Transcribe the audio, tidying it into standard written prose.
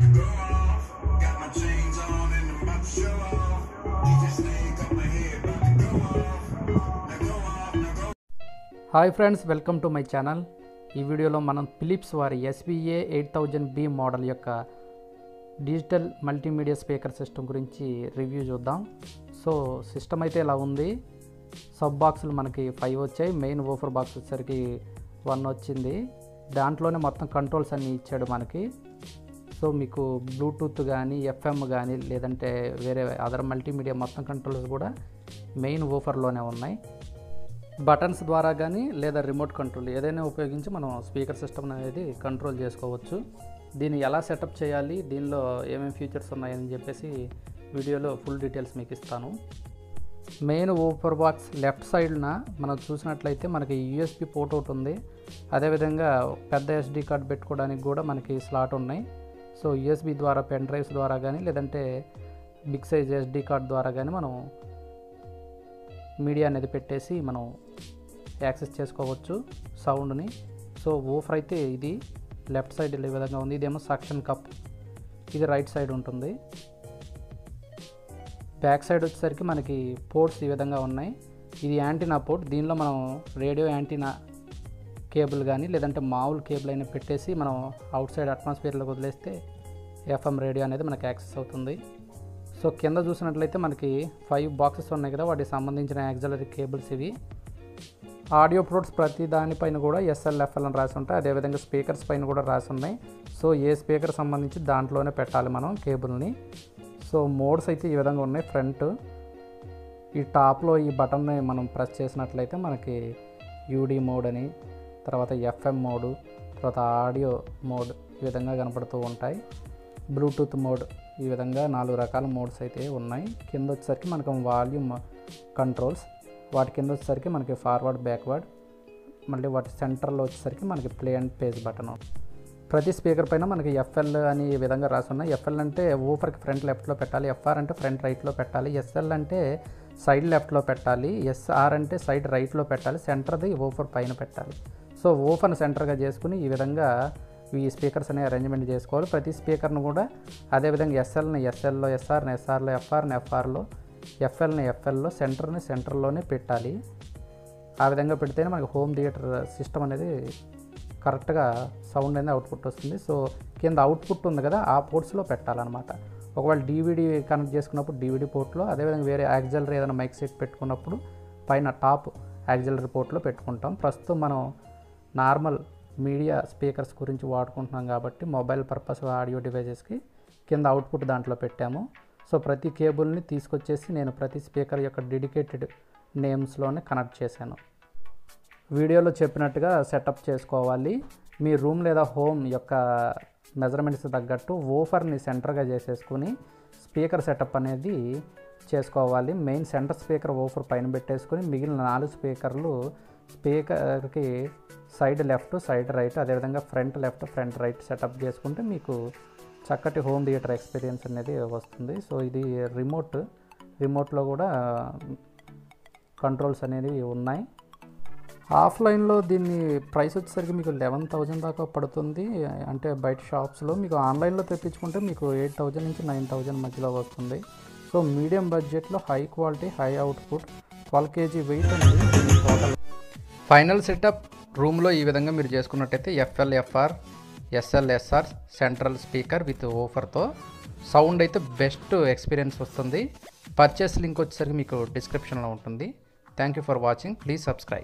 Go off, got my chains on and I'm about to show off. DJ Snake up my head, about to go off. Now go off, now go. Hi friends, welcome to my channel. ఈ వీడియోలో మనం Philips వారి SVA 8000B model యొక్క digital multimedia speaker system గురించి review చూద్దాం. So system అయితే ఇలా ఉంది. సబ్ బాక్సులు మనకి 5 వచ్చాయి. మెయిన్ వూఫర్ బాక్స్ వచ్చేసరికి 1 వచ్చింది. దాంట్లోనే మొత్తం కంట్రోల్స్ అన్నీ ఇచ్చాడు మనకి. సో మీకు బ్లూటూత్ కానీ FM కానీ లేదంటే వేరే అదర్ మల్టీమీడియా మొత్తం కంట్రోల్స్ కూడా మెయిన్ వూఫర్లోనే ఉన్నాయి. బటన్స్ ద్వారా కానీ లేదా రిమోట్ కంట్రోల్ ఏదైనా ఉపయోగించి మనం స్పీకర్ సిస్టమ్ అనేది కంట్రోల్ చేసుకోవచ్చు. దీన్ని ఎలా సెటప్ చేయాలి, దీనిలో ఏమేమి ఫీచర్స్ ఉన్నాయని చెప్పేసి వీడియోలో ఫుల్ డీటెయిల్స్ మీకు ఇస్తాను. మెయిన్ వూఫర్ బాక్స్ లెఫ్ట్ సైడ్న మనం చూసినట్లయితే మనకి USB పోర్ట్ ఒకటి ఉంది. అదేవిధంగా పెద్ద SD కార్డ్ పెట్టుకోవడానికి కూడా మనకి స్లాట్ ఉన్నాయి. సో USB ద్వారా పెన్ డ్రైవ్స్ ద్వారా కానీ లేదంటే బిగ్ సైజ్ SD కార్డ్ ద్వారా కానీ మనం మీడియా అనేది పెట్టేసి మనం యాక్సెస్ చేసుకోవచ్చు సౌండ్ని. సో వూఫర్ అయితే ఇది లెఫ్ట్ సైడ్ ఈ విధంగా ఉంది. ఇదేమో సక్షన్ కప్, ఇది రైట్ సైడ్ ఉంటుంది. బ్యాక్ సైడ్ వచ్చేసరికి మనకి పోర్ట్స్ ఈ విధంగా ఉన్నాయి. ఇది యాంటీనా పోర్ట్. దీనిలో మనం రేడియో యాంటీనా కేబుల్ కానీ లేదంటే మామూలు కేబుల్ అయినా పెట్టేసి మనం అవుట్ సైడ్ అట్మాస్ఫియర్లోకి వదిలేస్తే FM రేడియో అనేది మనకి యాక్సెస్ అవుతుంది. సో కింద చూసినట్లయితే మనకి 5 బాక్సెస్ ఉన్నాయి కదా, వాటికి సంబంధించిన యాక్సిలరీ కేబుల్స్ ఇవి. ఆడియో పోర్ట్స్ ప్రతి దానిపైన కూడా SL FL అని రాసి ఉంటాయి. అదేవిధంగా స్పీకర్స్ పైన కూడా రాసి ఉన్నాయి. సో ఏ స్పీకర్ సంబంధించి దాంట్లోనే పెట్టాలి మనం కేబుల్ని. సో మోడ్స్ అయితే ఈ విధంగా ఉన్నాయి. ఫ్రంట్ ఈ టాప్లో ఈ బటన్ని మనం ప్రెస్ చేసినట్లయితే మనకి UD మోడ్ అని, తర్వాత FM మోడ్, తర్వాత ఆడియో మోడ్ ఈ విధంగా కనపడుతూ ఉంటాయి. బ్లూటూత్ మోడ్ ఈ విధంగా 4 రకాల మోడ్స్ అయితే ఉన్నాయి. కింద వచ్చేసరికి మనకు వాల్యూమ్ కంట్రోల్స్, వాటి కింద వచ్చేసరికి మనకి ఫార్వర్డ్ బ్యాక్వర్డ్, మళ్ళీ వాటి సెంటర్లో వచ్చేసరికి మనకి ప్లే అండ్ పేజ్ బటన్. ప్రతి స్పీకర్ పైన మనకి FL అని ఈ విధంగా రాసి ఉన్నాయి. FL అంటే ఊఫర్కి ఫ్రంట్ లెఫ్ట్లో పెట్టాలి, FR అంటే ఫ్రంట్ రైట్లో పెట్టాలి, SL అంటే సైడ్ లెఫ్ట్లో పెట్టాలి, SR అంటే సైడ్ రైట్లో పెట్టాలి, సెంటర్ది ఊఫర్ పైన పెట్టాలి. సో ఊఫర్ని సెంటర్గా చేసుకుని ఈ విధంగా ఈ స్పీకర్స్ అనే అరేంజ్మెంట్ చేసుకోవాలి. ప్రతి స్పీకర్ను కూడా అదేవిధంగా SLని SLలో, SRని SRలో, FRని FRలో, FLని FLలో, సెంటర్ని సెంటర్లోనే పెట్టాలి. ఆ విధంగా పెడితేనే మనకి హోమ్ థియేటర్ సిస్టమ్ అనేది కరెక్ట్గా సౌండ్ అనేది అవుట్పుట్ వస్తుంది. సో కింద అవుట్పుట్ ఉంది కదా, ఆ పోర్ట్స్లో పెట్టాలన్నమాట. ఒకవేళ DVD కనెక్ట్ చేసుకున్నప్పుడు DVD పోర్ట్లో, అదేవిధంగా వేరే యాక్సిలరీ ఏదైనా మైక్ సెట్ పెట్టుకున్నప్పుడు పైన టాప్ యాక్సిలరీ పోర్ట్లో పెట్టుకుంటాం. ప్రస్తుతం మనం నార్మల్ మీడియా స్పీకర్స్ గురించి వాడుకుంటున్నాం కాబట్టి మొబైల్ పర్పస్ ఆడియో డివైజెస్కి కింద అవుట్పుట్ దాంట్లో పెట్టాము. సో ప్రతి కేబుల్ని తీసుకొచ్చేసి నేను ప్రతి స్పీకర్ యొక్క డెడికేటెడ్ నేమ్స్లోనే కనెక్ట్ చేశాను. వీడియోలో చెప్పినట్టుగా సెటప్ చేసుకోవాలి. మీ రూమ్ లేదా హోమ్ యొక్క మెజర్మెంట్స్ తగ్గట్టు వూఫర్ని సెంటర్గా చేసేసుకుని స్పీకర్ సెటప్ అనేది చేసుకోవాలి. మెయిన్ సెంటర్ స్పీకర్ వూఫర్ పైన పెట్టేసుకుని మిగిలిన 4 స్పీకర్లు స్పీకర్కి సైడ్ లెఫ్ట్, సైడ్ రైట్, అదేవిధంగా front left, front right setup చేసుకుంటే మీకు చక్కటి హోమ్ థియేటర్ ఎక్స్పీరియన్స్ అనేది వస్తుంది. సో ఇది రిమోట్లో కూడా కంట్రోల్స్ అనేవి ఉన్నాయి. ఆఫ్లైన్లో దీన్ని ప్రైస్ వచ్చేసరికి మీకు 11,000 దాకా పడుతుంది. అంటే బయట షాప్స్లో. మీకు ఆన్లైన్లో తెప్పించుకుంటే మీకు 8,000 నుంచి 9,000 మధ్యలో వస్తుంది. సో మీడియం బడ్జెట్లో high quality, high output, 12 kg weight అనేది టోటల్. ఫైనల్ సెటప్ రూమ్లో ఈ విధంగా మీరు చేసుకున్నట్టయితే FL FR SL SR central speaker with వూఫర్తో సౌండ్ అయితే బెస్ట్ ఎక్స్పీరియన్స్ వస్తుంది. పర్చేస్ లింక్ వచ్చేసరికి మీకు డిస్క్రిప్షన్లో ఉంటుంది. Thank you for watching. Please subscribe.